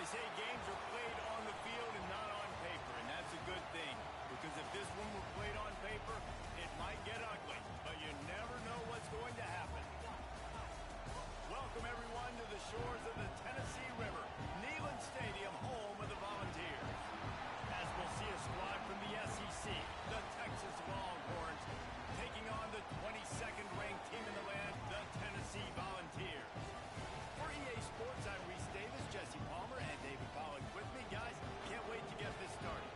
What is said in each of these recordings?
say games are played on the field and not on paper, and that's a good thing. Because if this one were played on paper, it might get ugly, but you never know what's going to happen. Welcome, everyone, to the shores of the Tennessee River, Neyland Stadium, home of the Volunteers. As we'll see a squad from the SEC, the Texas Longhorns, taking on the 22nd ranked team in the land, the Tennessee Volunteers. For EA Sports, I'm Reese Davis, Jesse Palmer, and David Pollack with me. Guys, can't wait to get this started.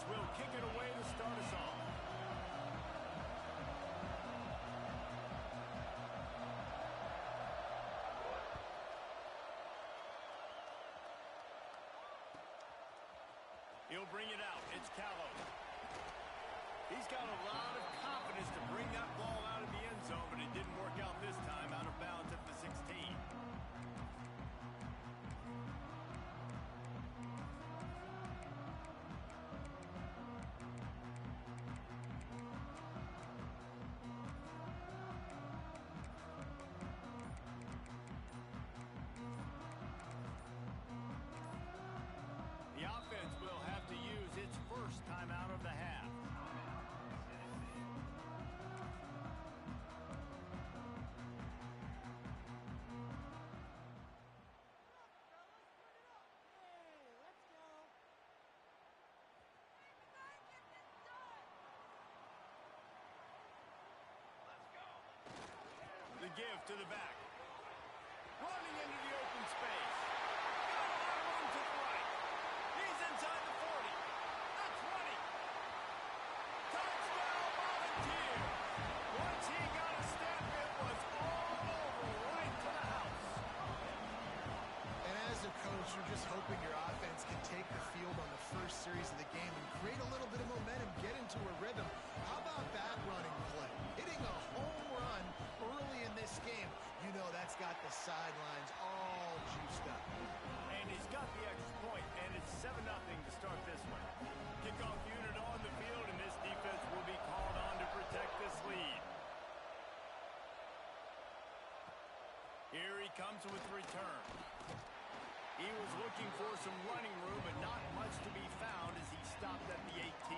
Will kick it away to start us off. He'll bring it out. It's Callow. He's got a lot of confidence to bring that ball out of the end zone, but it didn't work out this time, out of bounds at the 16. The offense will have to use its first time out of the half. The give to the back. Running into the open space. Got a lot of room to the right. He's inside the 40. The 20. Touchdown Volunteers. Once he got a step, it was all over right to the house. And as a coach, you're just hoping your offense can take the field on the first series of the game and create a little bit of momentum, get into a rhythm. How about that running play? Hitting a home run early in this game. You know that's got the sidelines all juiced up. And he's got the extra point, and it's 7-0 to start this one. Kickoff unit on the field, and this defense will be called on to protect this lead. Here he comes with the return. He was looking for some running room, but not much to be found as he stopped at the 18.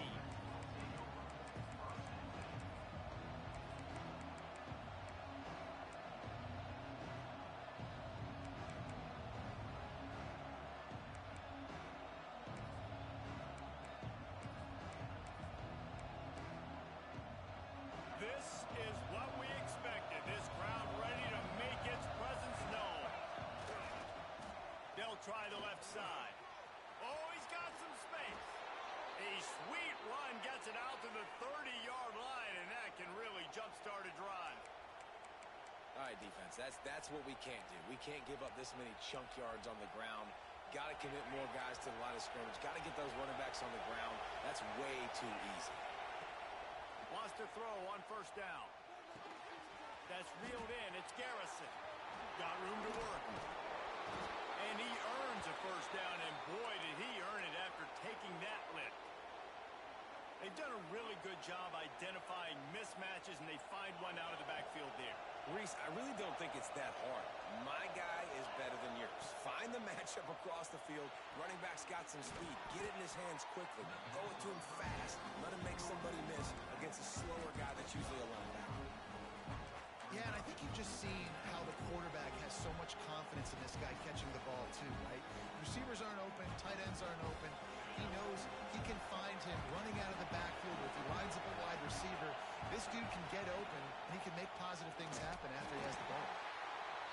This is what we expected. This crowd ready to make its presence known. They'll try the left side. Oh, he's got some space. A sweet run gets it out to the 30-yard line, and that can really jumpstart a drive. All right, defense, that's what we can't do. We can't give up this many chunk yards on the ground. Got to commit more guys to the line of scrimmage. Got to get those running backs on the ground. That's way too easy. Wants to throw on first down. That's reeled in. It's Garrison. Got room to work. And he earns a first down, and boy, did he earn it after taking that lift. They've done a really good job identifying mismatches, and they find one out of the backfield there. Reese, I really don't think it's that hard. My guy is better than yours. Find the matchup across the field. Running back's got some speed. Get it in his hands quickly. Throw it to him fast. Let him make somebody miss against a slower guy that's usually a linebacker. Yeah, and I think you've just seen how the quarterback has so much confidence in this guy catching the ball too, right? Receivers aren't open, tight ends aren't open. He knows he can find him running out of the backfield. If he lines up a wide receiver, this dude can get open, and he can make positive things happen after he has the ball.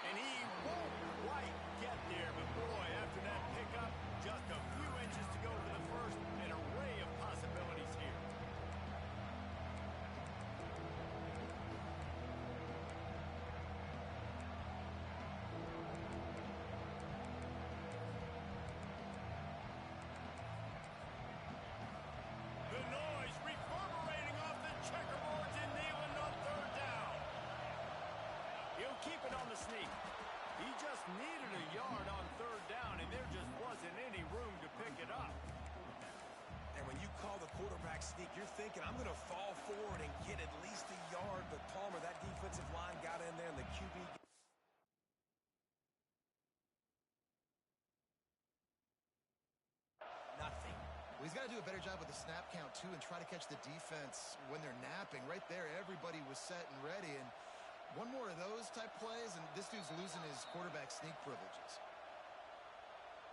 And he won't quite get there, but boy, after that pickup, just a few inches to go for the first, an array of possibilities here. a sneak. He just needed a yard on third down, and there just wasn't any room to pick it up. And when you call the quarterback sneak, you're thinking, I'm going to fall forward and get at least a yard. But Palmer, that defensive line got in there, and the QB... nothing. Well, he's got to do a better job with the snap count, too, and try to catch the defense when they're napping. Right there, everybody was set and ready, and one more of those type plays, and this dude's losing his quarterback sneak privileges.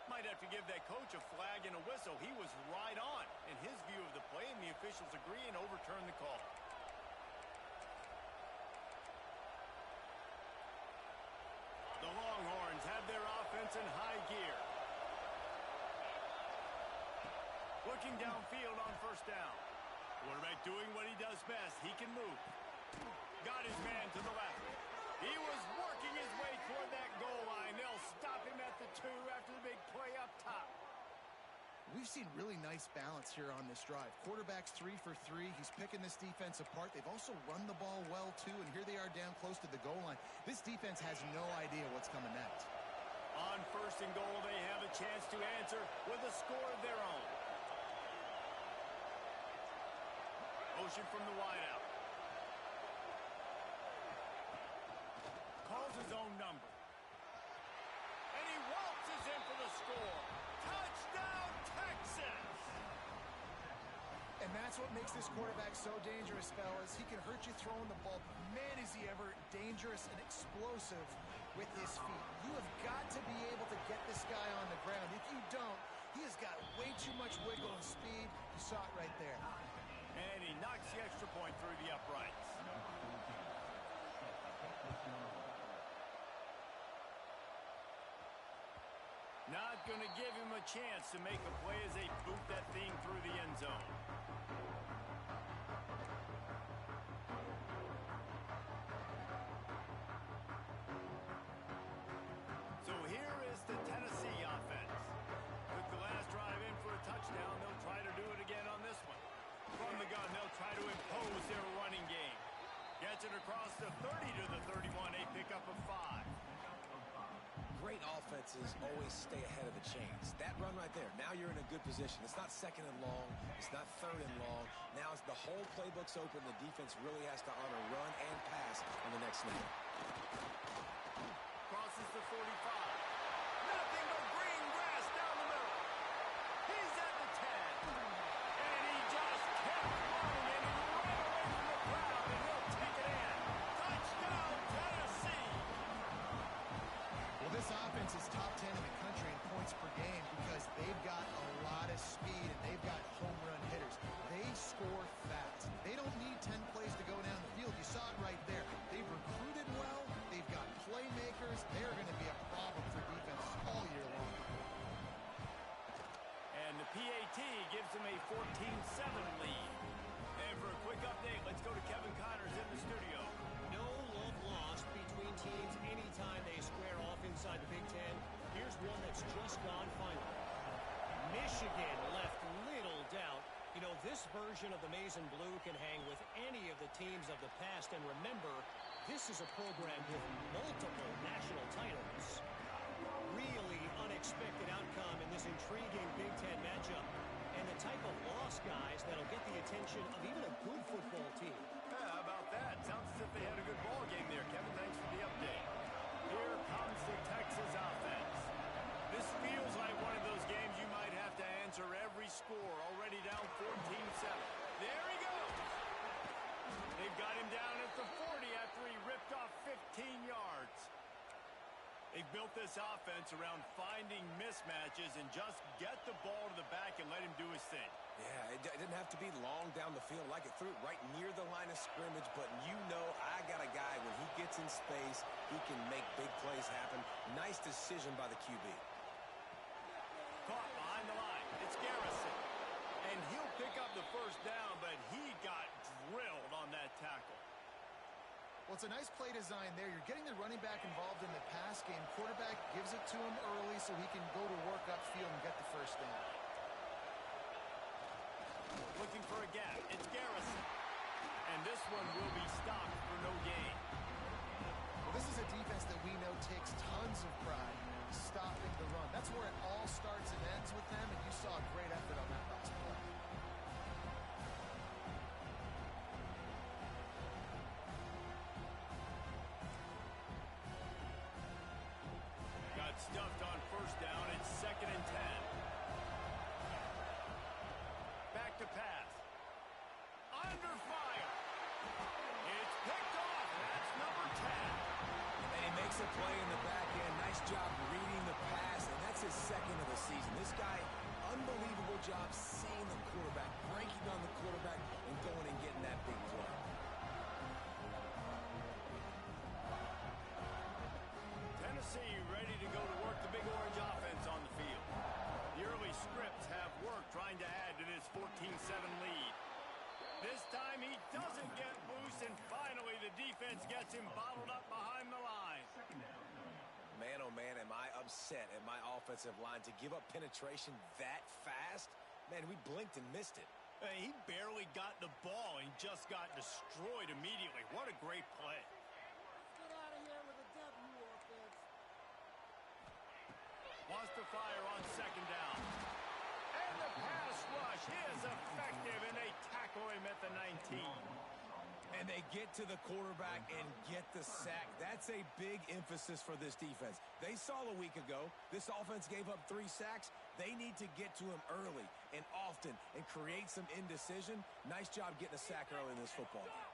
Might have to give that coach a flag and a whistle. He was right on in his view of the play, and the officials agree and overturn the call. The Longhorns have their offense in high gear. Looking downfield on first down. Quarterback doing what he does best. He can move. Got his man to the left. He was working his way toward that goal line. They'll stop him at the 2 after the big play up top. We've seen really nice balance here on this drive. Quarterback's 3 for 3. He's picking this defense apart. They've also run the ball well, too, and here they are down close to the goal line. This defense has no idea what's coming next. On first and goal, they have a chance to answer with a score of their own. Motion from the wideout. Calls his own number. And he waltzes in for the score. Touchdown, Texas! And that's what makes this quarterback so dangerous, fellas. He can hurt you throwing the ball. Man, is he ever dangerous and explosive with his feet. You have got to be able to get this guy on the ground. If you don't, he has got way too much wiggle and speed. You saw it right there. And he knocks the extra point through the uprights. Not going to give him a chance to make a play as they boot that thing through the end zone. So here is the Tennessee offense. Took the last drive in for a touchdown. They'll try to do it again on this one. From the gun, they'll try to impose their running game. Gets it across the 30 to the 31, a pickup of 5. Great offenses always stay ahead of the chains. That run right there, now you're in a good position. It's not second and long. It's not third and long. Now it's the whole playbook's open. The defense really has to honor run and pass on the next snap. Crosses the 45. Nothing but green grass down the middle. He's at the 10. And he just kept running, and he ran away from the crowd, and he'll take it in. Touchdown, Tennessee! Well, this offense is top 10 in the country in points per game because they've got a lot of speed and they've got home run hitters. They score fast. They don't need 10 plays to go down the field. You saw it right there. They've recruited well. They've got playmakers. They're going to be a problem for defense all year long. And the PAT gives them a 14-7 lead. And for a quick update, let's go to Kevin Connors in the studio. No love lost between teams anytime they square off inside the Big Ten. Here's one that's just gone final. Michigan left little doubt. You know, this version of the Maize and Blue can hang with any of the teams of the past. And remember, this is a program with multiple national titles. Really unexpected outcome in this intriguing Big Ten matchup. And the type of loss, guys, that'll get the attention of even a good football team. How about that? Sounds as if they had a good ball game there. Kevin, thanks for the update. Here comes the Texas offense. This feels like one of those games you might have to answer every score. Already down 14-7. There he goes. They've got him down at the 40 after he ripped off 15 yards. They've built this offense around finding mismatches and just get the ball to the back and let him do his thing. Yeah, it didn't have to be long down the field. Like it threw it right near the line of scrimmage, but you know I got a guy, when he gets in space, he can make big plays happen. Nice decision by the QB. Caught behind the line. It's Garrison. And he'll pick up the first down, but he got drilled on that tackle. Well, it's a nice play design there. You're getting the running back involved in the pass game. Quarterback gives it to him early so he can go to work upfield and get the first down. Looking for a gap. It's Garrison. And this one will be stopped for no gain. Well, this is a defense that we Makes a play in the back end. Nice job reading the pass, and that's his second of the season. This guy, unbelievable job seeing the quarterback, breaking on the quarterback, and going and getting that big play. Tennessee ready to go to work the Big Orange offense on the field. The early scripts have worked trying to add to this 14-7 lead. This time he doesn't get loose, and finally the defense gets him bottled up behind the line. Man, oh man, am I upset at my offensive line to give up penetration that fast? Man, we blinked and missed it. Hey, he barely got the ball and just got destroyed immediately. What a great play. Let's get out of here with a W, offense. Wants to fire on second down. And the pass rush is effective, and they tackle him at the 19. And they get to the quarterback and get the sack. That's a big emphasis for this defense. They saw a week ago this offense gave up 3 sacks. They need to get to him early and often and create some indecision. Nice job getting a sack early in this football game.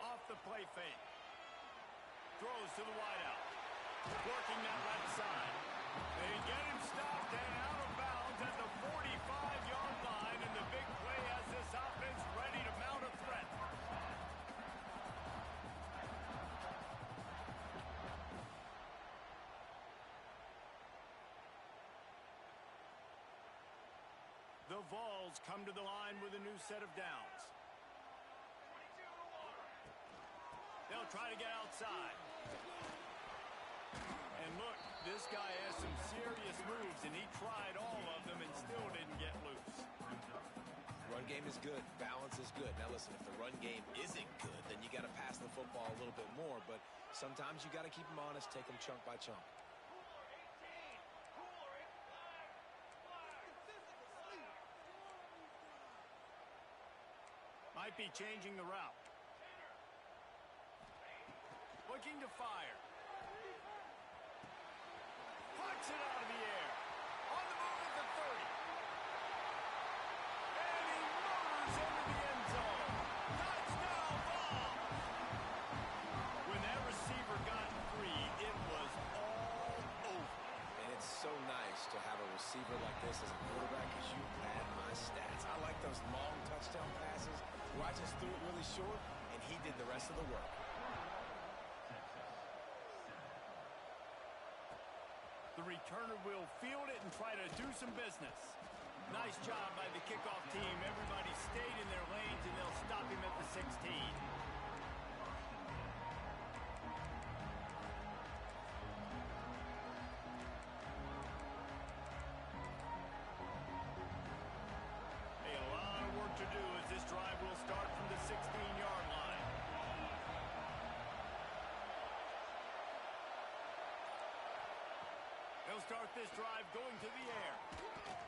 Off the play fake. Throws to the wideout. Working that left side. They get him stopped and out of bounds at the 45-yard line, and the big play has this offense ready to mount a threat. The Vols come to the line with a new set of downs. They'll try to get outside. And look, this guy has some serious moves, and he tried all of them and still didn't get loose. Run game is good. Balance is good. Now listen, if the run game isn't good, then you got to pass the football a little bit more. But sometimes you got to keep them honest, take them chunk by chunk. Might be changing the route. Looking to fire. Puts it out of the air. On the move at the 30. And he motors into the end zone. Touchdown ball. When that receiver got free, it was all over. And it's so nice to have a receiver like this as a quarterback, because you had my stats. I like those long touchdown passes where I just threw it really short, and he did the rest of the work. The returner will field it and try to do some business. Nice job by the kickoff team. Everybody stayed in their lanes, and they'll stop him at the 16. A lot of work to do as this drive will start from the 16-yard line. They'll start this drive going to the air,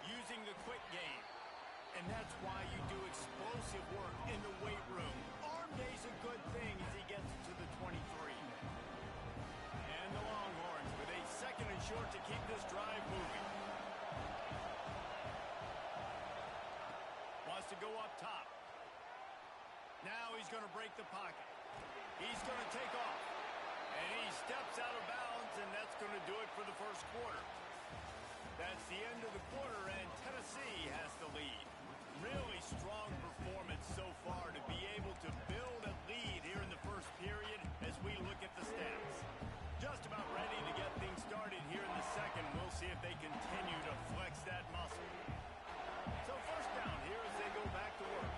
using the quick game. And that's why you do explosive work in the weight room. Arm day's a good thing as he gets to the 23. And the Longhorns with a second and short to keep this drive moving. Wants to go up top. Now he's going to break the pocket. He's going to take off. And he steps out of bounds, and that's going to do it for the first quarter. That's the end of the quarter, and Tennessee has the lead. Really strong performance so far to be able to build a lead here in the first period as we look at the stats. Just about ready to get things started here in the second. We'll see if they continue to flex that muscle. So first down here as they go back to work.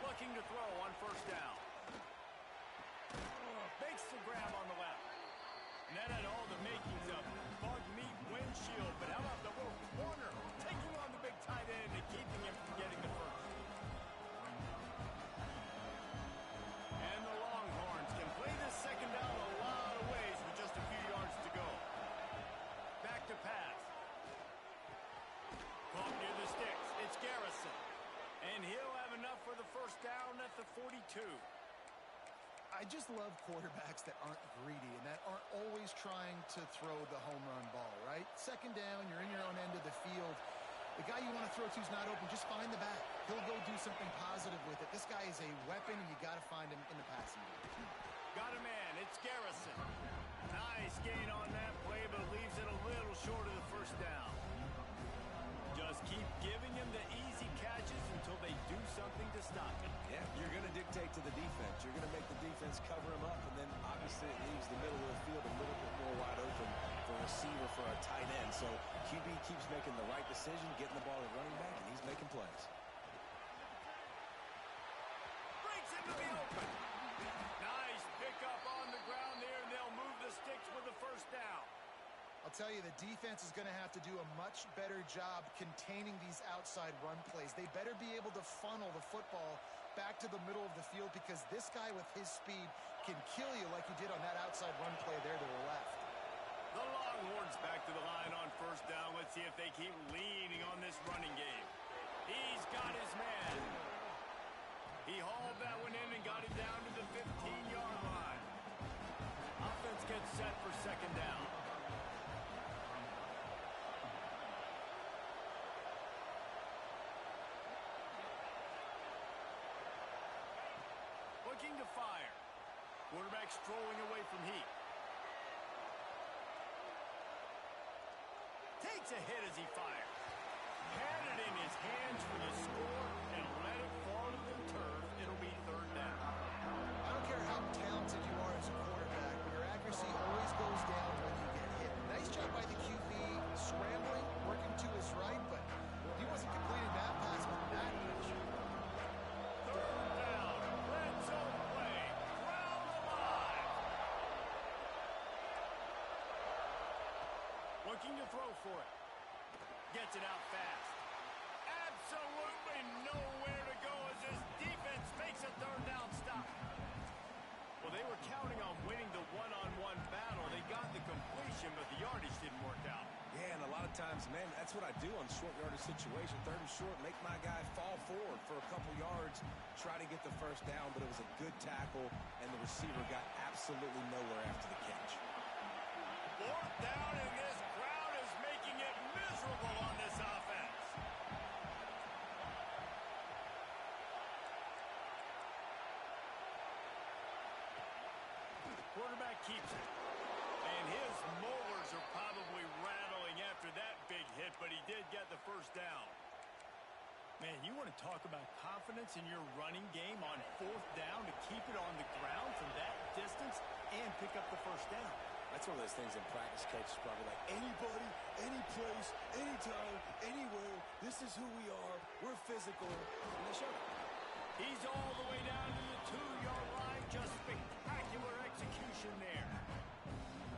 Looking to throw on first down. Makes the grab on the left. And that had all the makings of bug meat windshield, but how about the little corner taking on the big tight end and keeping him from getting the first. And the Longhorns can play this second down a lot of ways with just a few yards to go. Back to pass. Caught near the sticks. It's Garrison. And he'll have enough for the first down at the 42. I just love quarterbacks that aren't greedy and that aren't always trying to throw the home run ball, right? Second down, you're in your own end of the field. The guy you want to throw to is not open. Just find the back. He'll go do something positive with it. This guy is a weapon, and you got to find him in the passing game. Got a man. It's Garrison. Nice gain on that play, but leaves it a little short of the first down. Just keep giving him the easy catches until they do something to stop it. Yeah, you're going to dictate to the defense. You're going to make the defense cover him up, and then obviously it leaves the middle of the field a little bit more wide open for a receiver, for a tight end. So QB keeps making the right decision, getting the ball to running back, and he's making plays. Breaks into the open. Nice pickup on the ground there, and they'll move the sticks with the first down. I'll tell you, the defense is going to have to do a much better job containing these outside run plays. They better be able to funnel the football back to the middle of the field, because this guy with his speed can kill you like he did on that outside run play there to the left. The Longhorns back to the line on first down. Let's see if they keep leaning on this running game. He's got his man. He hauled that one in and got it down to the 15-yard line. Offense gets set for second down. Looking to fire. Quarterback strolling away from Heat. Takes a hit as he fires. Had it in his hands for the score and let it fall to the turf. It'll be third down. I don't care how talented you are as a quarterback, but your accuracy always goes down when you get hit. Nice job by the QB scrambling, working to his right, but he wasn't completing that pass with that pressure. Third down. Red zone play. Crowd alive. Looking to throw for it. Gets it out fast. Absolutely nowhere to go as this defense makes a third down stop. Well, they were counting on winning the one-on-one battle. They got the completion, but the yardage didn't work out. Yeah, and a lot of times, man, that's what I do on short yardage situation. Third and short, make my guy fall forward for a couple yards, try to get the first down, but it was a good tackle, and the receiver got absolutely nowhere after the catch. Fourth down, and this crowd is making it miserable on this offense. Quarterback keeps it. And his molars are probably rattling after that big hit, but he did get the first down. Man, you want to talk about confidence in your running game on fourth down to keep it on the ground from that distance and pick up the first down. That's one of those things in practice, coach is probably like, anybody, any place, anytime, anywhere, this is who we are, we're physical, and they showed it. He's all the way down to the 2-yard line. Just spectacular execution there.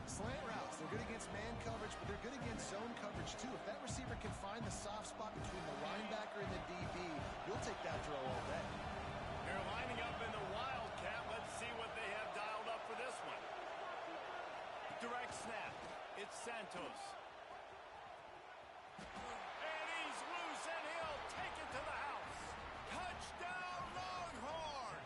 Slant routes, they're good against man coverage, but they're good against zone coverage too. If that receiver can find the soft spot between the linebacker and the DB, you'll take that throw all day. They're lining up in the Wildcat. Let's see what they have dialed up for this one. Direct snap. It's Santos. And he's loose, and he'll take it to the house. Touchdown, Longhorn!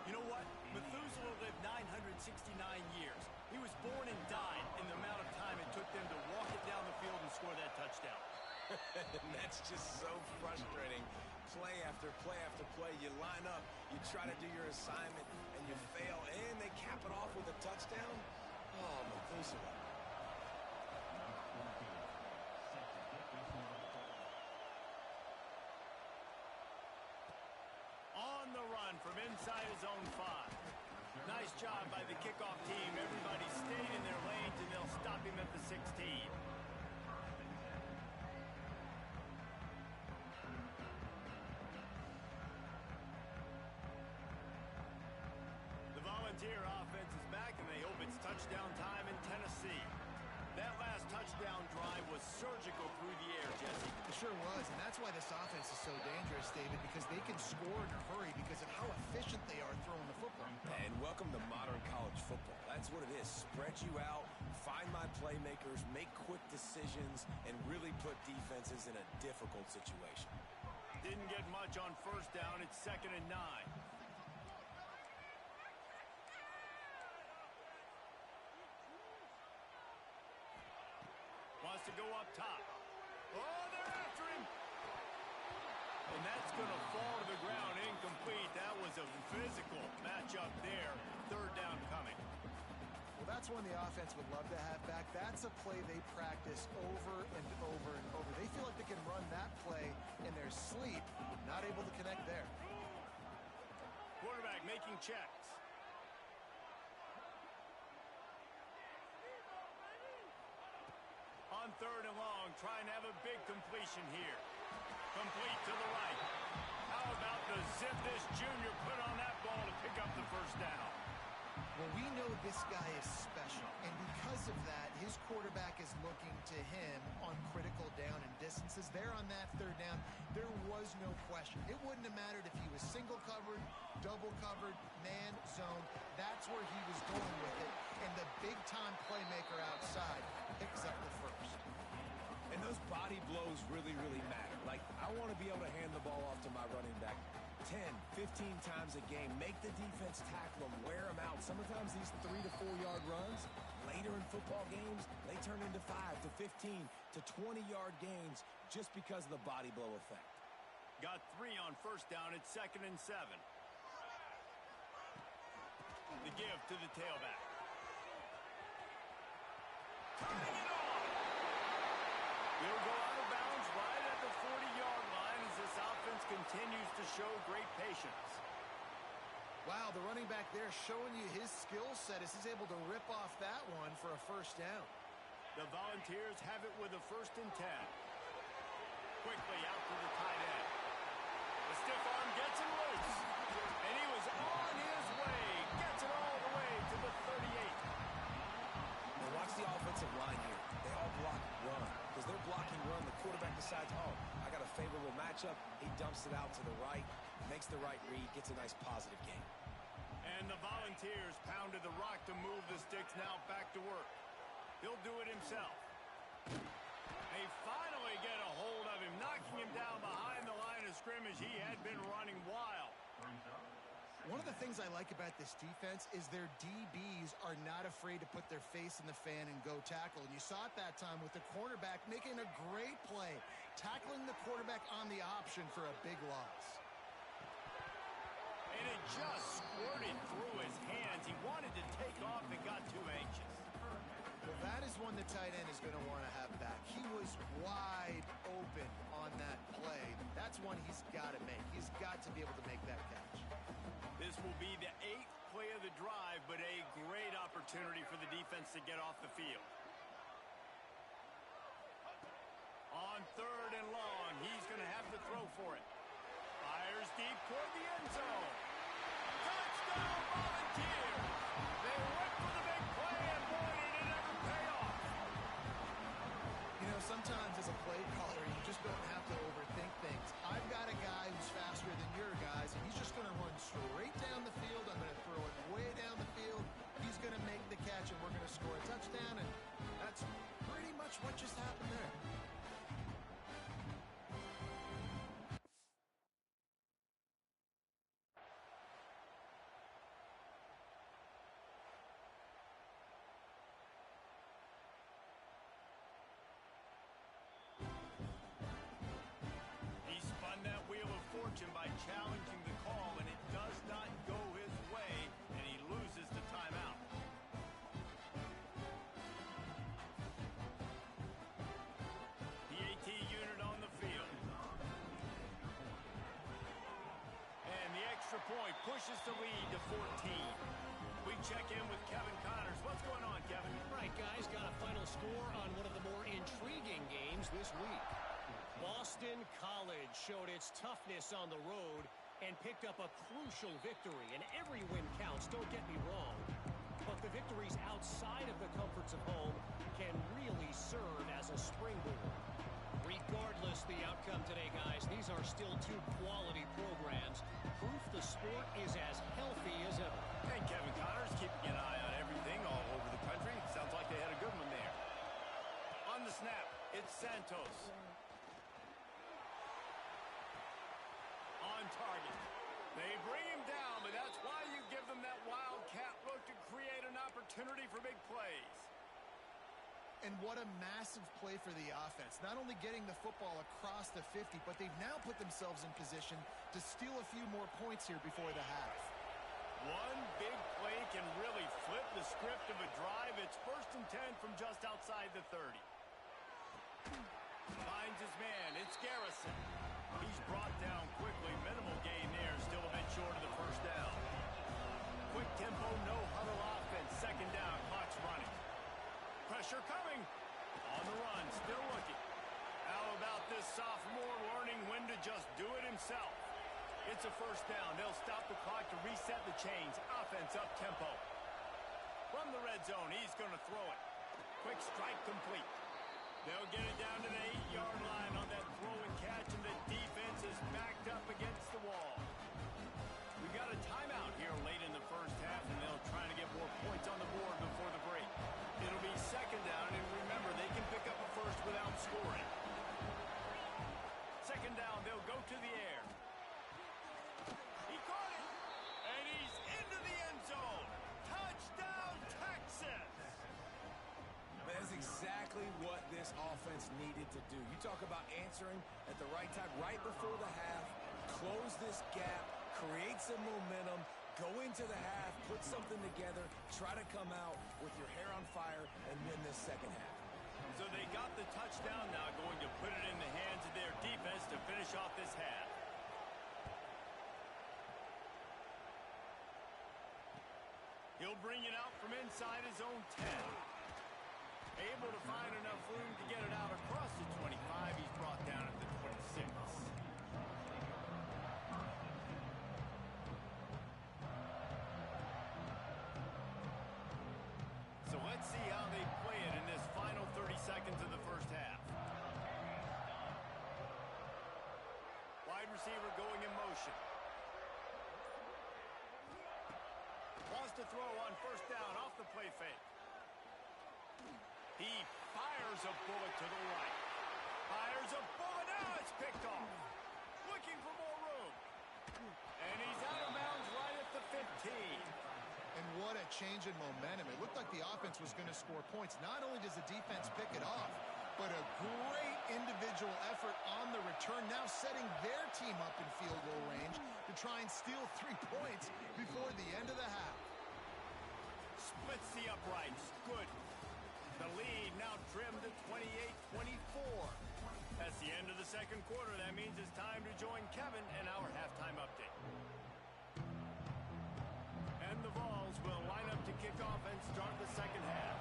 You know what? Methuselah lived 969 years. He was born and died in the amount of time it took them to walk it down the field and score that touchdown. And that's just so frustrating. Play after play after play, you line up, you try to do your assignment, and you fail, and they cap it off with a touchdown? Oh, Methuselah. On the run from inside his own 5. Nice job by the kickoff team. Everybody stayed in their lanes, and they'll stop him at the 16. The Volunteer offense is back, and they hope it's touchdown time in Tennessee. That last touchdown drive was surgical through the air, Jesse. It sure was, and that's why this offense is so dangerous, David, because they can score in a hurry because of how efficient they are throwing the football. And welcome to modern college football. That's what it is. Spread you out, find my playmakers, make quick decisions, and really put defenses in a difficult situation. Didn't get much on first down. It's 2nd and 9. Wants to go up top. Oh, they're after him. And that's going to fall to the ground incomplete. That was a physical matchup there. Third down coming. Well, that's one the offense would love to have back. That's a play they practice over and over and over. They feel like they can run that play in their sleep. Not able to connect there. Quarterback making checks. On third and long, trying to have a big completion here. Complete to the right. How about the zip this junior put on that ball to pick up the first down? Well, we know this guy is special, and because of that, his quarterback is looking to him on critical down and distances. There on that third down, there was no question. It wouldn't have mattered if he was single covered, double covered, man, zone. That's where he was going with it, and the big-time playmaker outside picks up the first. And those body blows really, really matter. Like, I want to be able to hand the ball off to my running back 10, 15 times a game. Make the defense tackle them, wear them out. Sometimes these 3 to 4 yard runs, later in football games, they turn into 5 to 15 to 20-yard gains just because of the body blow effect. Got 3 on first down. It's 2nd and 7. The give to the tailback. Turning it on. He'll go out of bounds right at the 40-yard line as this offense continues to show great patience. Wow, the running back there showing you his skill set as he's able to rip off that one for a first down. The Volunteers have it with a 1st and 10. Quickly out to the tight end. The stiff arm gets him loose. And he was on his way. Gets it all the way to the 38. Now watch the offensive line here. They all block run. Because they're blocking run, the quarterback decides, oh, I got a favorable matchup. He dumps it out to the right, makes the right read, gets a nice positive gain. And the Volunteers pounded the rock to move the sticks now back to work. He'll do it himself. They finally get a hold of him, knocking him down behind the line of scrimmage. He had been running wild. One of the things I like about this defense is their DBs are not afraid to put their face in the fan and go tackle. And you saw it that time with the cornerback making a great play, tackling the quarterback on the option for a big loss. And it just squirted through his hands. He wanted to take off and got too anxious. Well, that is one the tight end is going to want to have back. He was wide open on that play. That's one he's got to make. He's got to be able to make that catch. This will be the 8th play of the drive, but a great opportunity for the defense to get off the field. On third and long, he's going to have to throw for it. Fires deep toward the end zone. Touchdown, Volunteers! They went for the big play, and boy, did it ever pay off. You know, sometimes as a play caller, you just don't have to overthink things. I've got a guy who's faster than your guys, and he's just going to run straight down the field. I'm going to throw it way down the field. He's going to make the catch, and we're going to score a touchdown, and that's pretty much what just happened there. By challenging the call, and it does not go his way, and he loses the timeout. The AT unit on the field. And the extra point pushes the lead to 14. We check in with Kevin Connors. What's going on, Kevin? Right, guys, got a final score on one of the more intriguing games this week. Boston College showed its toughness on the road and picked up a crucial victory. And every win counts, don't get me wrong. But the victories outside of the comforts of home can really serve as a springboard. Regardless the outcome today, guys, these are still 2 quality programs. Proof the sport is as healthy as ever. And Kevin Connors keeping an eye on everything all over the country. Sounds like they had a good one there. On the snap, it's Santos. On target. They bring him down, but that's why you give them that wildcat look to create an opportunity for big plays. And what a massive play for the offense. Not only getting the football across the 50, but they've now put themselves in position to steal a few more points here before the half. One big play can really flip the script of a drive. It's 1st and 10 from just outside the 30. Finds his man. It's Garrison. He's brought down quickly. Minimal gain there. Still a bit short of the first down. Quick tempo, no huddle offense. 2nd down. Clock's running. Pressure coming. On the run. Still looking. How about this sophomore learning when to just do it himself? It's a 1st down. They'll stop the clock to reset the chains. Offense up tempo. From the red zone, he's going to throw it. Quick strike complete. They'll get it down to the 8-yard line on that throw and catch, and the defense is backed up against the wall. We've got a timeout here late in the first half, and they'll try to get more points on the board before the break. It'll be 2nd down, and remember, they can pick up a first without scoring. 2nd down, they'll go to the air. He caught it, and he's into the end zone. Touchdown, Texas! That's exactly what this offense needed to do. You talk about answering at the right time, right before the half, close this gap, create some momentum, go into the half, put something together, try to come out with your hair on fire and win this 2nd half. So they got the touchdown now, going to put it in the hands of their defense to finish off this half. He'll bring it out from inside his own 10. Able to find enough room to get it out across the 25. He's brought down at the 26. So let's see how they play it in this final 30 seconds of the first half. Wide receiver going in motion. Wants to throw on 1st down off the play fake. He fires a bullet to the right. Fires a bullet. Now it's picked off. Looking for more room. And he's out of bounds right at the 15. And what a change in momentum. It looked like the offense was going to score points. Not only does the defense pick it off, but a great individual effort on the return, now setting their team up in field goal range to try and steal 3 points before the end of the half. Splits the uprights. Good. The lead now trimmed to 28-24. That's the end of the 2nd quarter. That means it's time to join Kevin and our halftime update. And the Vols will line up to kick off and start the 2nd half.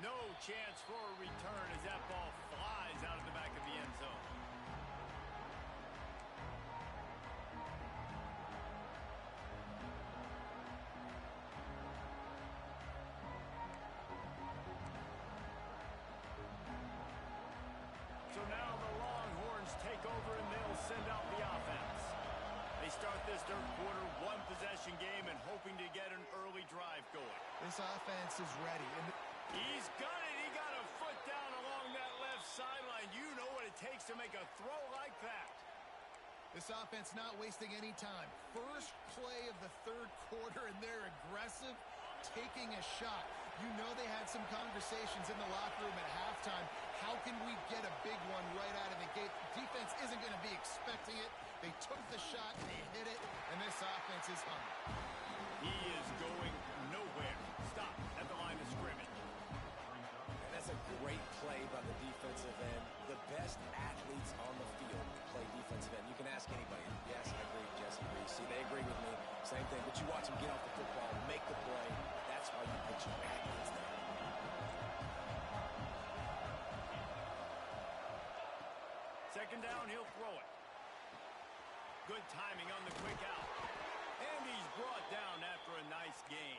No chance for a return as that ball flies out of the back of the end zone. So now the Longhorns take over and they'll send out the offense. They start this 3rd quarter one-possession game and hoping to get an early drive going. This offense is ready. He's got it. He got a foot down along that left sideline. You know what it takes to make a throw like that. This offense not wasting any time. First play of the 3rd quarter, and they're aggressive, taking a shot. You know they had some conversations in the locker room at halftime. How can we get a big one right out of the gate? Defense isn't going to be expecting it. They took the shot, they hit it, and this offense is hungry. He is going nowhere. Stop at the line of scrimmage. And that's a great play by the defensive end. The best athletes on the field play defensive end. You can ask anybody. Yes, I agree. Jesse agrees. See, they agree with me. Same thing. But you watch them get off the football, make the play. That's why you put your athletes there. Second down, he'll throw it. Good timing on the quick out. And he's brought down after a nice gain.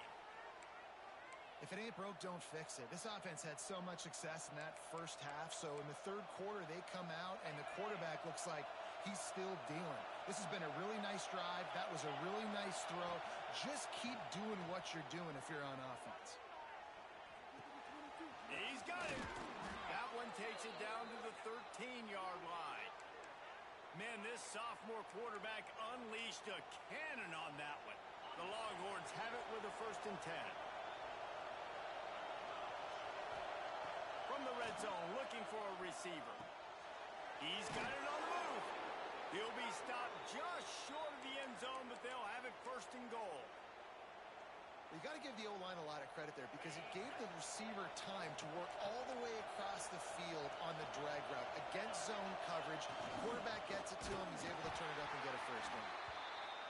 If it ain't broke, don't fix it. This offense had so much success in that first half, so in the 3rd quarter, they come out, and the quarterback looks like he's still dealing. This has been a really nice drive. That was a really nice throw. Just keep doing what you're doing if you're on offense. He's got it. That one takes it down to the 13-yard line. Man, this sophomore quarterback unleashed a cannon on that one. The Longhorns have it with a 1st and 10. From the red zone, looking for a receiver. He's got it on the move. He'll be stopped just short of the end zone, but they'll have it 1st and goal. You got to give the O-line a lot of credit there because it gave the receiver time to work all the way across the field on the drag route against zone coverage. Quarterback gets it to him. He's able to turn it up and get a 1st down.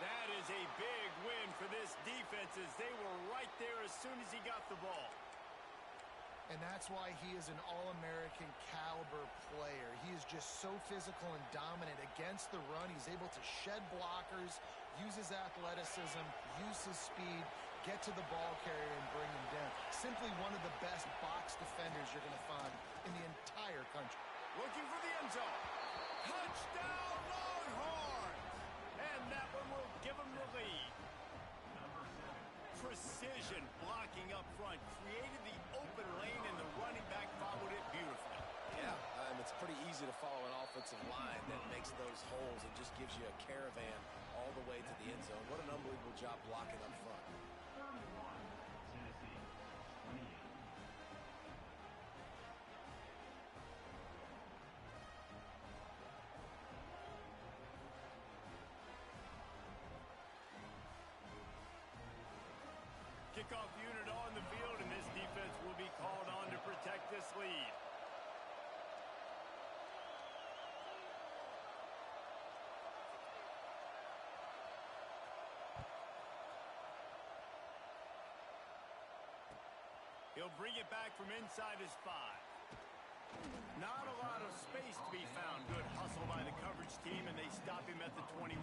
That is a big win for this defense as they were right there as soon as he got the ball. And that's why he is an All-American caliber player. He is just so physical and dominant against the run. He's able to shed blockers, use his athleticism, use his speed, get to the ball carrier and bring him down. Simply one of the best box defenders you're going to find in the entire country. Looking for the end zone. Touchdown, Longhorns! And that one will give them the lead. Precision blocking up front created the open lane, and the running back followed it beautifully. Yeah, it's pretty easy to follow an offensive line that makes those holes and just gives you a caravan all the way to the end zone. What an unbelievable job blocking up front. Kickoff unit on the field, and this defense will be called on to protect this lead. He'll bring it back from inside his 5. Not a lot of space to be found. Good hustle by the coverage team, and they stop him at the 21.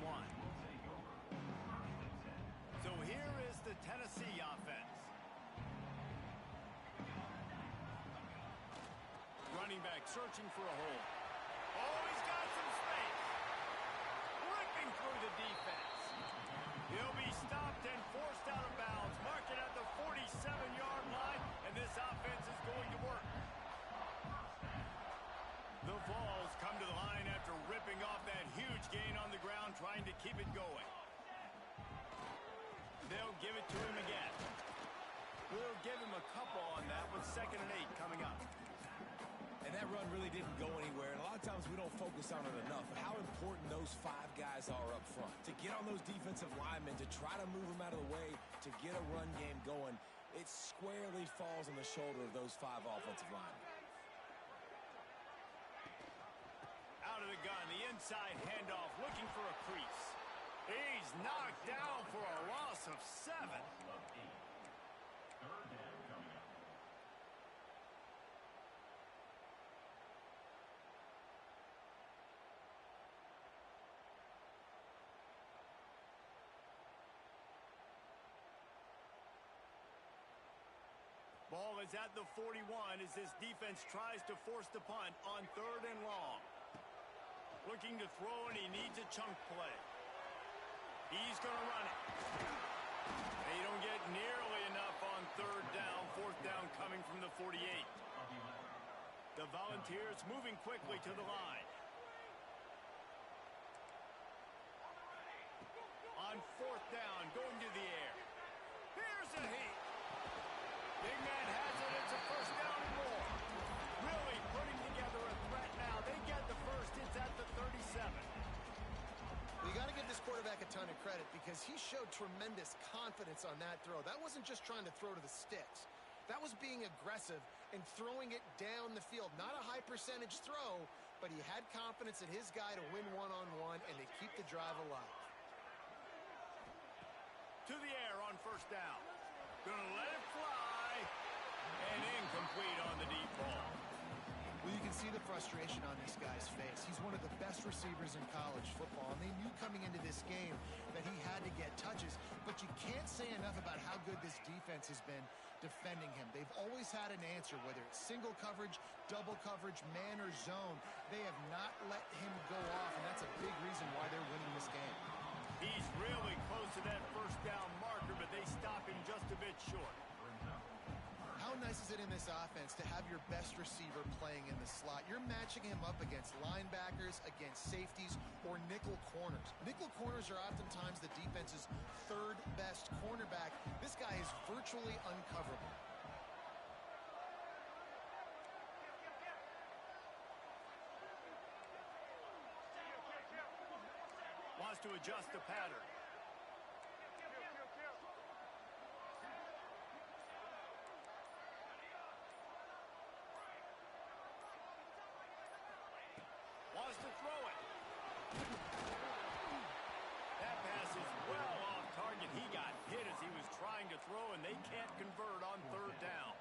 So here is the Tennessee offense. Running back searching for a hole. Oh, he's got some space. Ripping through the defense. He'll be stopped and forced out of bounds. Mark it at the 47-yard line, and this offense is going to work. The Vols come to the line after ripping off that huge gain on the ground, trying to keep it going. They'll give it to him again. We'll give him a couple on that with 2nd and 8 coming up. And that run really didn't go anywhere. And a lot of times we don't focus on it enough. But how important those 5 guys are up front. To get on those defensive linemen, to try to move them out of the way, to get a run game going, it squarely falls on the shoulder of those 5 offensive linemen. Out of the gun, the inside handoff, looking for a crease. He's knocked down for a loss of 7. Ball is at the 41 as this defense tries to force the punt on 3rd and long. Looking to throw, and he needs a chunk play. He's going to run it. They don't get nearly enough on 3rd down. 4th down coming from the 48. The Volunteers moving quickly to the line. On 4th down, going to the air. Here's a heat. Big man has it. It's a 1st down and more. Really putting together a threat now. They get the 1st. It's at the 37. You got to give this quarterback a ton of credit because he showed tremendous confidence on that throw. That wasn't just trying to throw to the sticks. That was being aggressive and throwing it down the field. Not a high percentage throw, but he had confidence in his guy to win one-on-one and to keep the drive alive. To the air on 1st down. Gonna let it fly. And incomplete on the deep ball. Well, you can see the frustration on this guy's face. He's one of the best receivers in college football, and they knew coming into this game that he had to get touches, but you can't say enough about how good this defense has been defending him. They've always had an answer, whether it's single coverage, double coverage, man or zone. They have not let him go off, and that's a big reason why they're winning this game. He's really close to that 1st down marker, but they stop him just a bit short. How nice is it in this offense to have your best receiver playing in the slot? You're matching him up against linebackers, against safeties, or nickel corners. Nickel corners are oftentimes the defense's third best cornerback. This guy is virtually uncoverable. Wants to adjust the pattern. Wants to throw it. That pass is well off target. He got hit as he was trying to throw, and they can't convert on third down.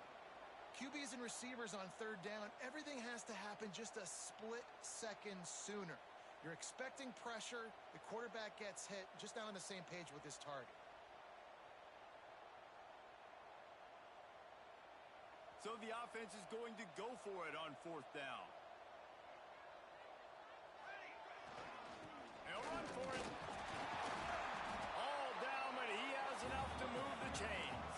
QBs and receivers on third down, everything has to happen just a split second sooner. You're expecting pressure. The quarterback gets hit, just not on the same page with his target. So the offense is going to go for it on fourth down. He'll run for it. All down, but he has enough to move the chains.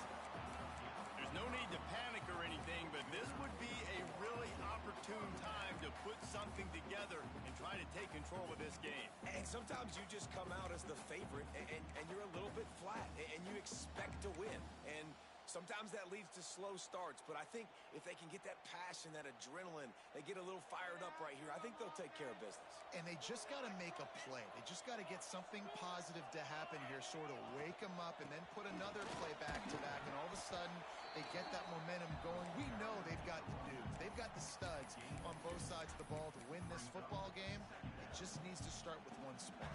There's no need to panic or anything, but this would be a really opportune time to put something together and try to take control of this game. And sometimes you just come out as the favorite, and you're a little bit flat, and you expect to win. And sometimes that leads to slow starts, but I think if they can get that passion, that adrenaline, they get a little fired up right here, I think they'll take care of business. And they just got to make a play. They just got to get something positive to happen here, sort of wake them up, and then put another play back-to-back, and all of a sudden they get that momentum going. We know they've got the dudes. They've got the studs on both sides of the ball to win this football game. It just needs to start with one spark.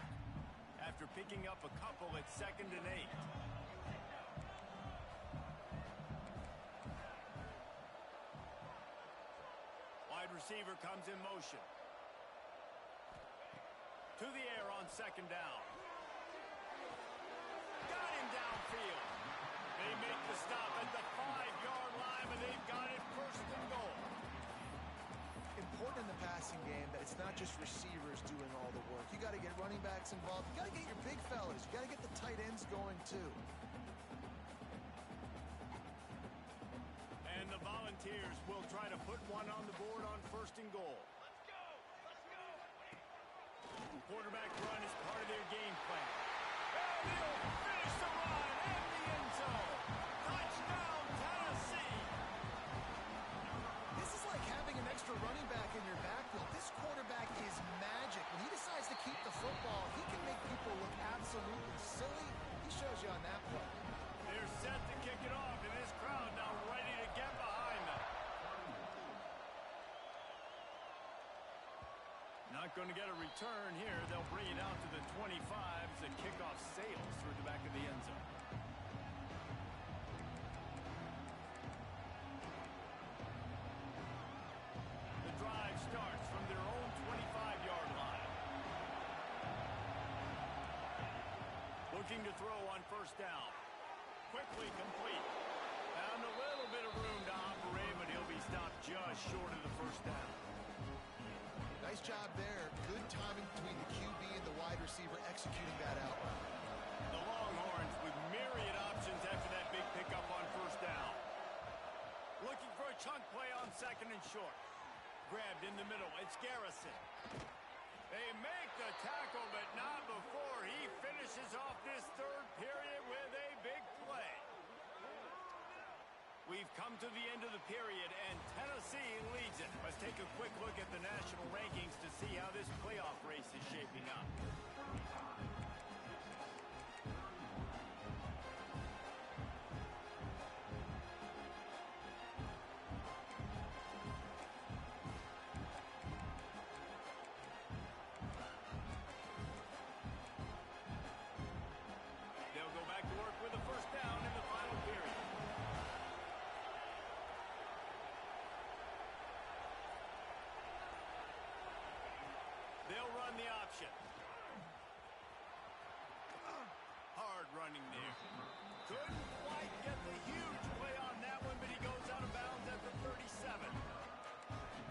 After picking up a couple at 2nd and 8. Wide receiver comes in motion. To the air on 2nd down. Got him downfield. They make the stop at the 5-yard line, but they've got it 1st and goal. Important in the passing game that it's not just receivers doing all the work. You got to get running backs involved. You got to get your big fellas. You got to get the tight ends going too. And the Volunteers will try to put one on the board on 1st and goal. Let's go! Let's go! Quarterback run is part of their game plan. And they'll finish the run in the end zone. Touchdown, Tennessee! This is like having an extra running back in your backfield. This quarterback is magic. When he decides to keep the football, he can make people look absolutely silly. He shows you on that play. They're set to kick it off, and this crowd now ready to get behind them. Not going to get a return here. They'll bring it out to the 25 as the kickoff sails through the back of the end zone. The drive starts from their own 25-yard line. Looking to throw on 1st down. Quickly complete. Found a little bit of room to operate, but he'll be stopped just short of the 1st down. Nice job there. Good timing between the QB and the wide receiver executing that out. The Longhorns with myriad options after that big pickup on 1st down. Looking for a chunk play on 2nd and short. Grabbed in the middle. It's Garrison. They make the tackle, but not before he finishes off this 3rd period with a big play. We've come to the end of the period, and Tennessee leads it. Let's take a quick look at the national rankings to see how this playoff race is shaping up. They'll go back to work with a 1st down in the final period. They'll run the option. Hard running there. Couldn't quite get the huge play on that one, but he goes out of bounds at the 37.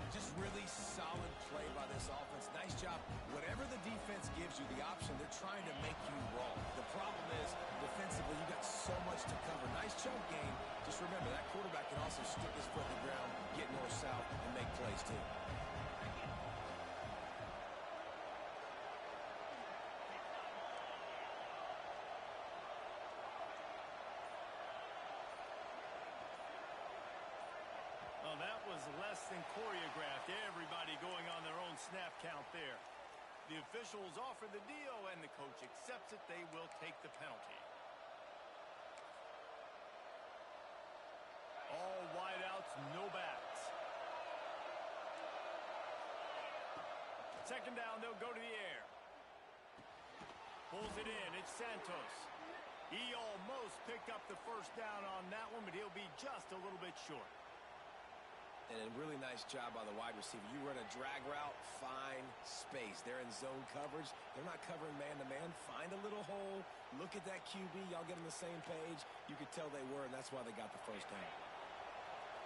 Just really solid play by this offense. Nice job. Whatever the defense gives you, the option, they're trying to make you wrong. The problem is, defensively, you got so much to cover. Nice chunk game. Just remember, that quarterback can also stick his foot in the ground, get north-south, and make plays, too. Well, that was less than choreographed. Everybody going on their own snap count there. The officials offer the deal, and the coach accepts it. They will take the penalty. All wideouts, no backs. Second down, they'll go to the air. Pulls it in. It's Santos. He almost picked up the first down on that one, but he'll be just a little bit short. And a really nice job by the wide receiver. You run a drag route, find space. They're in zone coverage. They're not covering man-to-man. Find a little hole. Look at that QB. Y'all get on the same page. You could tell they were, and that's why they got the first down.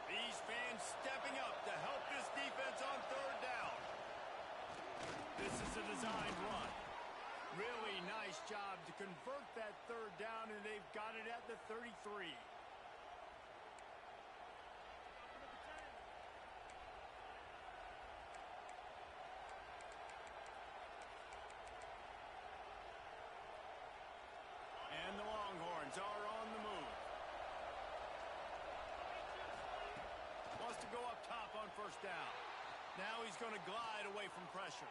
These fans stepping up to help this defense on third down. This is a designed run. Really nice job to convert that third down, and they've got it at the 33. And the Longhorns are on the move. Wants to go up top on first down. Now he's going to glide away from pressure.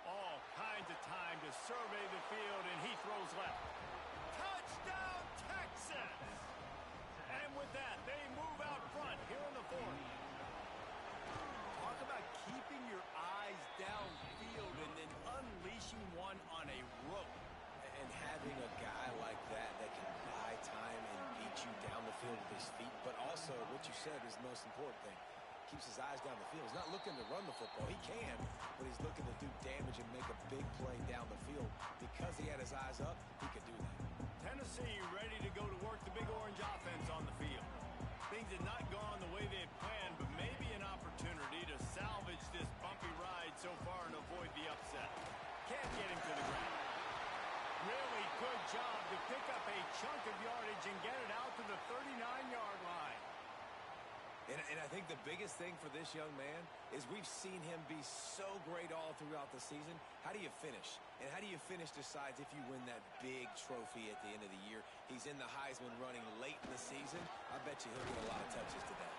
All kinds of time to survey the field, and he throws left. Touchdown, Texas! And with that, they move out front here in the fourth. Talk about keeping your eyes downfield and then unleashing one on a rope. And having a guy like that that can buy time and beat you down the field with his feet, but also what you said is the most important thing. Keeps his eyes down the field. He's not looking to run the football. He can, but he's looking to do damage and make a big play down the field. Because he had his eyes up, he could do that. Tennessee ready to go to work the Big Orange offense on the field. Things have not gone the way they had planned, but maybe an opportunity to salvage this bumpy ride so far and avoid the upset. Can't get him to the ground. Really good job to pick up a chunk of yardage and get it out to the 39-yard line. And I think the biggest thing for this young man is we've seen him be so great all throughout the season. How do you finish? And how do you finish decides if you win that big trophy at the end of the year. He's in the Heisman running late in the season. I bet you he'll get a lot of touches today.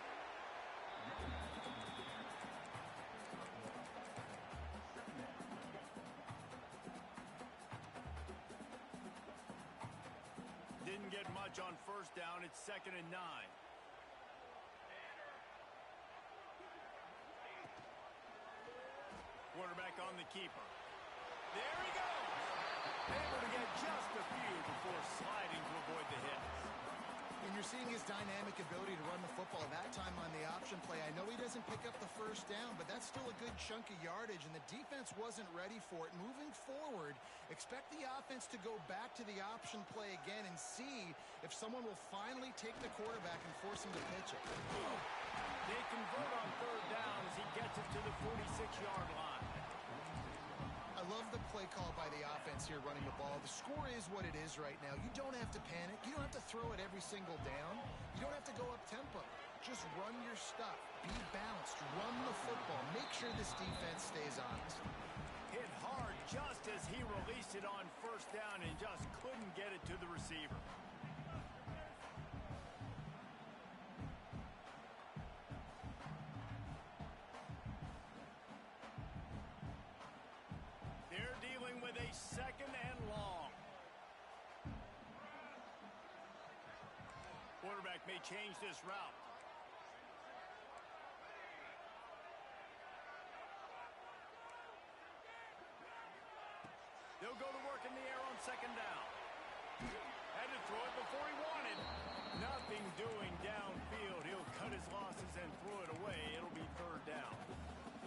Didn't get much on first down. It's 2nd and 9. Quarterback on the keeper. There he goes. Able to get just a few before sliding to avoid the hit. And you're seeing his dynamic ability to run the football. That time on the option play, I know he doesn't pick up the first down, but that's still a good chunk of yardage, and the defense wasn't ready for it. Moving forward, expect the offense to go back to the option play again and see if someone will finally take the quarterback and force him to pitch it. They convert on third down as he gets it to the 46-yard line. I love the play call by the offense here running the ball. The score is what it is right now. You don't have to panic. You don't have to throw it every single down. You don't have to go up tempo. Just run your stuff. Be balanced. Run the football. Make sure this defense stays honest. Hit hard just as he released it on first down and just couldn't get it to the receiver. They're dealing with a 2nd and long. Quarterback may change this route. They'll go to work in the air on 2nd down. Had to throw it before he wanted. Nothing doing downfield. He'll cut his losses and throw it away. It'll be 3rd down.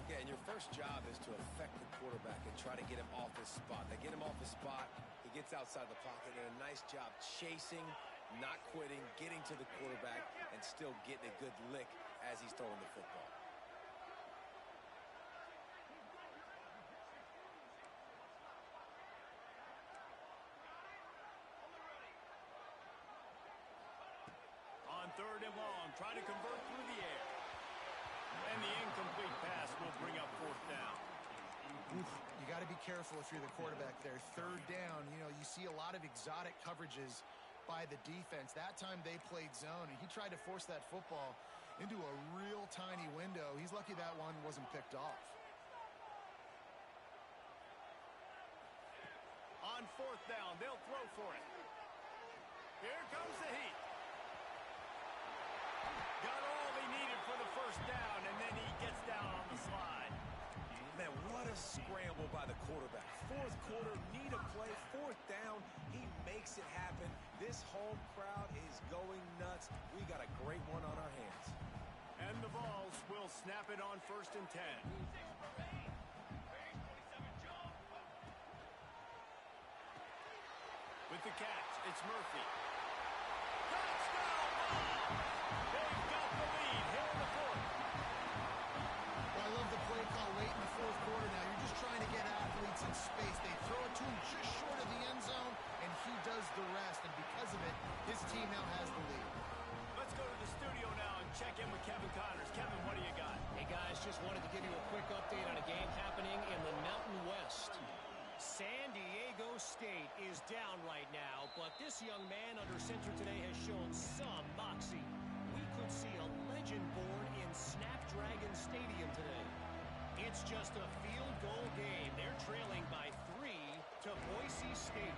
Yeah, and your first job is to affect the quarterback and try to get him off his spot. They get him off his spot, he gets outside the pocket, and a nice job chasing, not quitting, getting to the quarterback, and still getting a good lick as he's throwing the football. third and long. Try to convert through the air. And the incomplete pass will bring up fourth down. Oof, you got to be careful if you're the quarterback there. Third down, you know, you see a lot of exotic coverages by the defense. That time they played zone, and he tried to force that football into a real tiny window. He's lucky that one wasn't picked off. On fourth down, they'll throw for it. Here comes the heat. Got all he needed for the first down, and then he gets down on the slide. Man, what a scramble by the quarterback. Fourth quarter, need a play, fourth down. He makes it happen. This home crowd is going nuts. We got a great one on our hands. And the Vols will snap it on 1st and 10. With the catch, it's Murphy. Touchdown ball! They've got the lead here in the fourth. Well, I love the play call late in the fourth quarter now. You're just trying to get athletes in space. They throw it to him just short of the end zone, and he does the rest. And because of it, his team now has the lead. Let's go to the studio now and check in with Kevin Connors. Kevin, what do you got? Hey, guys, just wanted to give you a quick update on a game happening in the Mountain West. San Diego State is down right now, but this young man under center today has shown some moxie. We could see a legend born in Snapdragon Stadium today. It's just a field goal game. They're trailing by 3 to Boise State.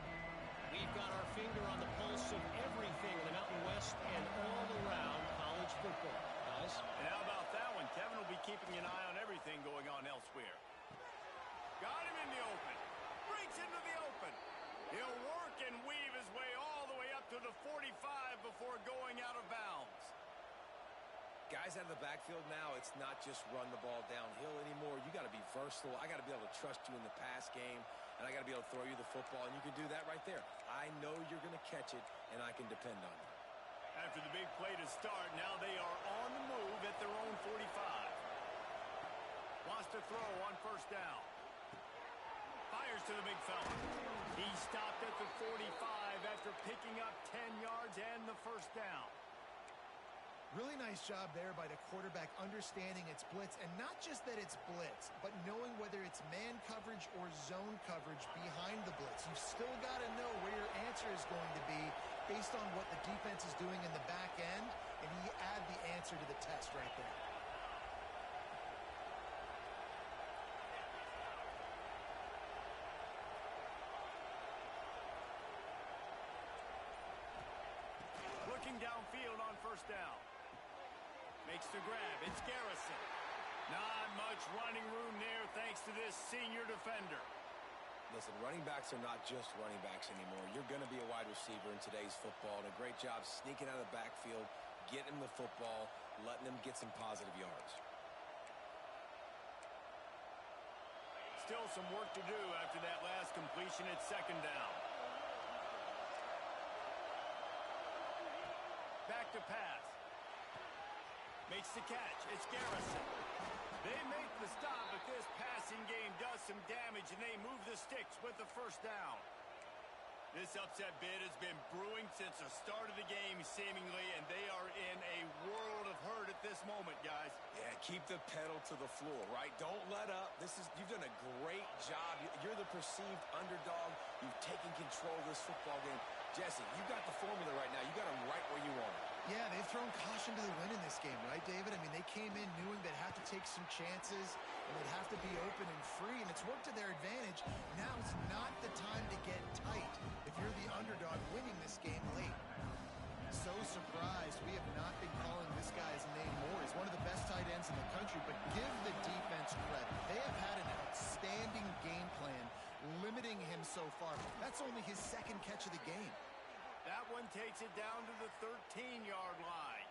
We've got our finger on the pulse of everything in the Mountain West and all around college football. Guys? And how about that one? Kevin will be keeping an eye on everything going on elsewhere. Got him in the open. Breaks into the open. He'll work and weave his way all the way up to the 45 before going out of bounds. Guys out of the backfield now, it's not just run the ball downhill anymore. You got to be versatile. I got to be able to trust you in the pass game, and I got to be able to throw you the football, and you can do that right there. I know you're going to catch it, and I can depend on you. After the big play to start, now they are on the move at their own 45. Wants to throw on first down. Fires to the big fella. He stopped at the 45 after picking up 10 yards and the first down. Really nice job there by the quarterback understanding it's blitz, and not just that it's blitz, but knowing whether it's man coverage or zone coverage behind the blitz. You've still got to know where your answer is going to be based on what the defense is doing in the back end, and you add the answer to the test right there. Looking downfield on first down. Makes the grab. It's Garrison. Not much running room there thanks to this senior defender. Listen, running backs are not just running backs anymore. You're going to be a wide receiver in today's football, and a great job sneaking out of the backfield, getting the football, letting them get some positive yards. Still some work to do after that last completion at second down. Back to pass. Makes the catch. It's Garrison. They make the stop, but this passing game does some damage, and they move the sticks with the first down. This upset bid has been brewing since the start of the game, seemingly, and they are in a world of hurt at this moment, guys. Yeah, keep the pedal to the floor, right? Don't let up. You've done a great job. You're the perceived underdog. You've taken control of this football game. Jesse, you got the formula right now. You got them right where you want them. Yeah, they've thrown caution to the wind in this game, right, David? I mean, they came in knowing they'd have to take some chances, and they'd have to be open and free, and it's worked to their advantage. Now it's not the time to get tight if you're the underdog winning this game late. So surprised we have not been calling this guy's name more. He's one of the best tight ends in the country, but give the defense credit. They have had an outstanding game plan limiting him so far. That's only his second catch of the game. That one takes it down to the 13-yard line.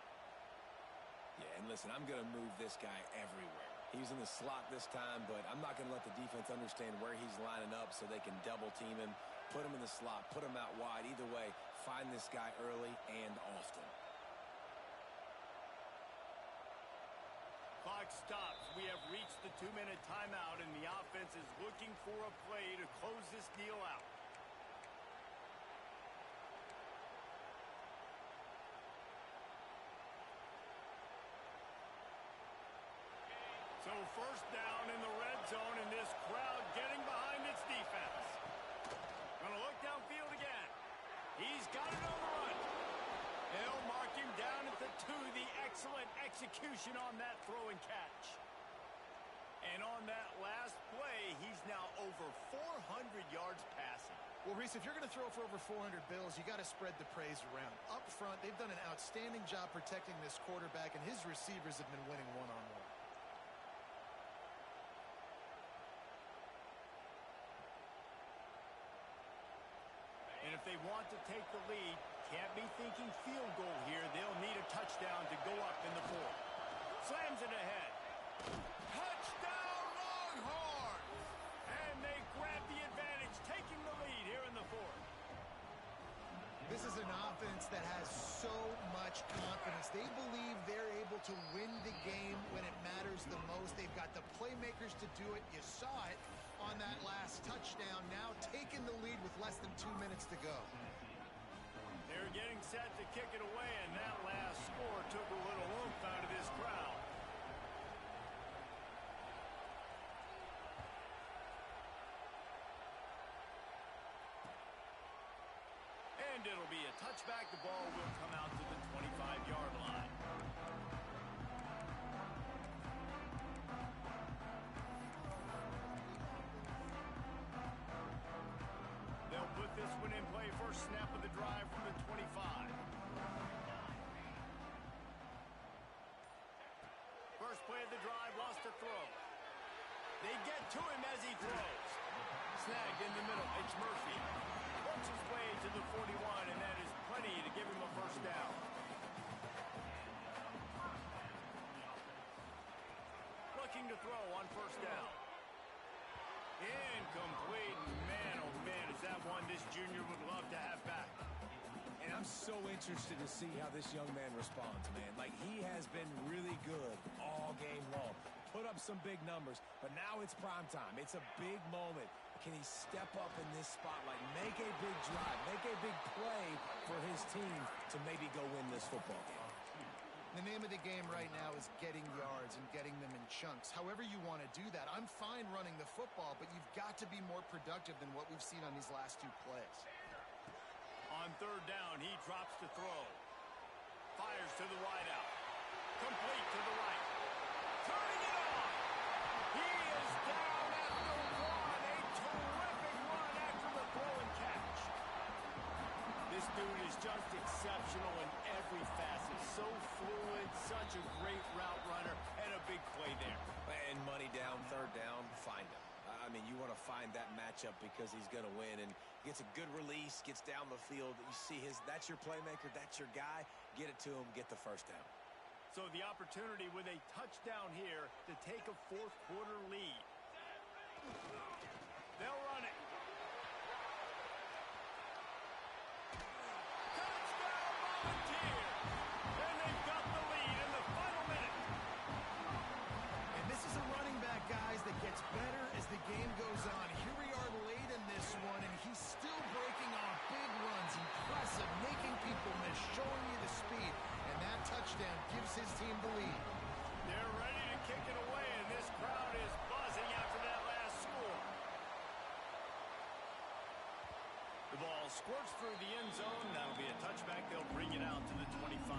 Yeah, and listen, I'm going to move this guy everywhere. He's in the slot this time, but I'm not going to let the defense understand where he's lining up so they can double team him, put him in the slot, put him out wide. Either way, find this guy early and often. Clock stops. We have reached the 2-minute timeout, and the offense is looking for a play to close this deal out. So first down in the red zone, and this crowd getting behind its defense. Gonna look downfield again. He's got it on the run. They'll mark him down at the 2. The excellent execution on that throw and catch. And on that last play, he's now over 400 yards passing. Well, Reese, if you're going to throw for over 400 bills, you got to spread the praise around. Up front, they've done an outstanding job protecting this quarterback, and his receivers have been winning one-on-one. And if they want to take the lead, can't be thinking field goal here. They'll need a touchdown to go up in the 4th. Slams it ahead. Touchdown, Longhorns! And they grab the advantage, taking the lead here in the 4th. This is an offense that has so much confidence. They believe they're able to win the game when it matters the most. They've got the playmakers to do it. You saw it on that last touchdown. Now taking the lead with less than 2 minutes to go. They're getting set to kick it away, and that last score took a little oomph out of this crowd. And it'll be a touchback. The ball will come out to the 25-yard line. They'll put this one in play. First snap of the drive from the 25. First play of the drive, lost a throw. They get to him as he throws. Snagged in the middle. It's Murphy. Works his way to the 41, and that is plenty to give him a first down. Looking to throw on first down. Incomplete. Man, oh man, is that one this junior would love to have back. And I'm so interested to see how this young man responds, man. Like, he has been really good all game long. Put up some big numbers, but now it's prime time. It's a big moment. Can he step up in this spotlight, make a big drive, make a big play for his team to maybe go win this football game? The name of the game right now is getting yards and getting them in chunks. However you want to do that. I'm fine running the football, but you've got to be more productive than what we've seen on these last 2 plays. On third down, he drops to throw. Fires to the wideout. Complete to the right. Turning it on. He is down after one. A terrific run after the throw and catch. This dude is just exceptional in every facet. So fluid, such a great route runner, and a big play there. And money down, third down, find him. I mean, you want to find that matchup because he's going to win, and gets a good release, gets down the field. You see that's your playmaker, that's your guy. Get it to him, get the first down. So the opportunity with a touchdown here to take a 4th quarter lead. They'll run it. Touchdown Volunteers! And they've got the lead in the final minute. And this is a running back, guys, that gets better as the game goes on. Here we are late in this one, and he's still breaking off big runs. Impressive, making people miss, showing you the speed. And that touchdown gives his team the lead. They're ready to kick it away, and this crowd is buzzing after that last score. The ball squirts through the end zone. That'll be a touchback. They'll bring it out to the 25.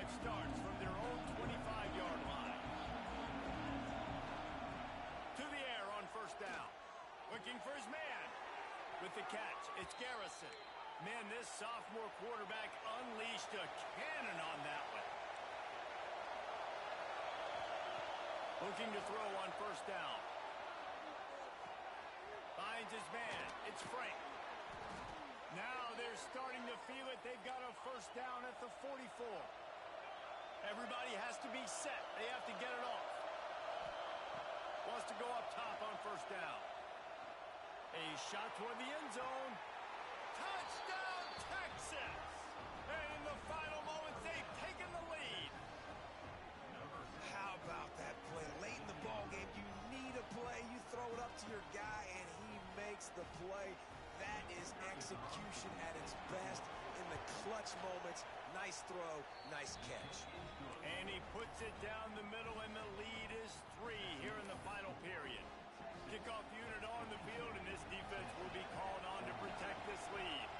Starts from their own 25-yard line. To the air on first down. Looking for his man. With the catch, it's Garrison. Man, this sophomore quarterback unleashed a cannon on that one. Looking to throw on first down. Finds his man. It's Frank. Now they're starting to feel it. They've got a first down at the 44. Everybody has to be set. They have to get it off. Wants to go up top on first down. A shot toward the end zone. Touchdown, Texas! And in the final throw it up to your guy, and he makes the play. That is execution at its best in the clutch moments. Nice throw, nice catch. And he puts it down the middle, and the lead is 3 here in the final period. Kickoff unit on the field, and this defense will be called on to protect this lead.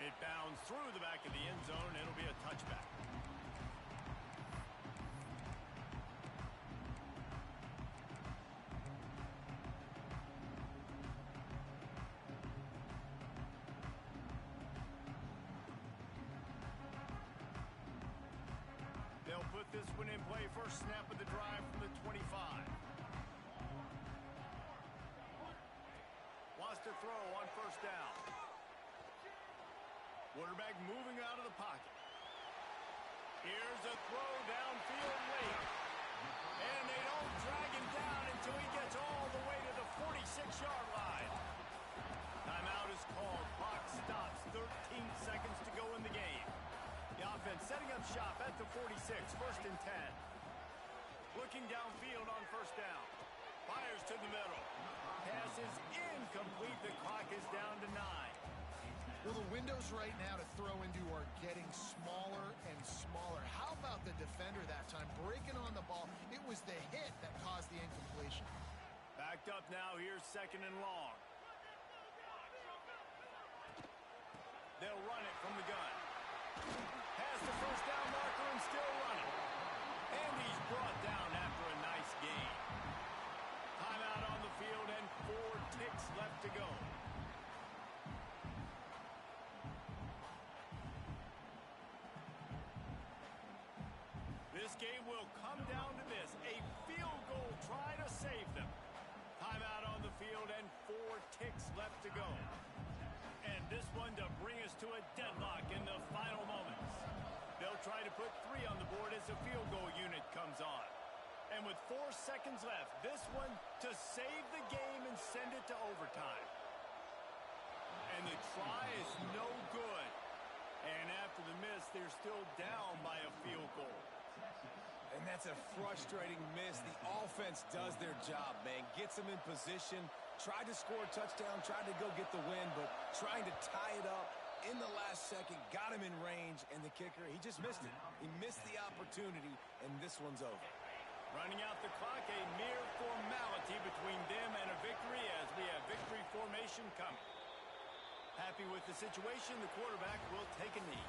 It bounds through the back of the end zone. It'll be a touchback. They'll put this one in play. First snap of the drive from the 25. Wants to throw on first down. Quarterback moving out of the pocket. Here's a throw downfield late. And they don't drag him down until he gets all the way to the 46-yard line. Timeout is called. Clock stops. 13 seconds to go in the game. The offense setting up shop at the 46, first and 10. Looking downfield on first down. Fires to the middle. Pass is incomplete. The clock is down to 9. Well, the windows right now to throw into are getting smaller and smaller. How about the defender that time breaking on the ball? It was the hit that caused the incompletion. Backed up now. Here's second and long. They'll run it from the gun. Has the first down marker and still running. And he's brought down after a nice gain. Timeout on the field and 4 ticks left to go. This game will come down to this. A field goal try to save them. Timeout on the field and 4 ticks left to go. And this one to bring us to a deadlock in the final moments. They'll try to put 3 on the board as the field goal unit comes on. And with 4 seconds left, this one to save the game and send it to overtime. And the try is no good. And after the miss, they're still down by a field goal. And that's a frustrating miss. The offense does their job, man. Gets them in position, tried to score a touchdown, tried to go get the win, but trying to tie it up in the last second, got him in range, and the kicker, he just missed it. He missed the opportunity, and this one's over. Running out the clock, a mere formality between them and a victory as we have victory formation coming. Happy with the situation, the quarterback will take a knee.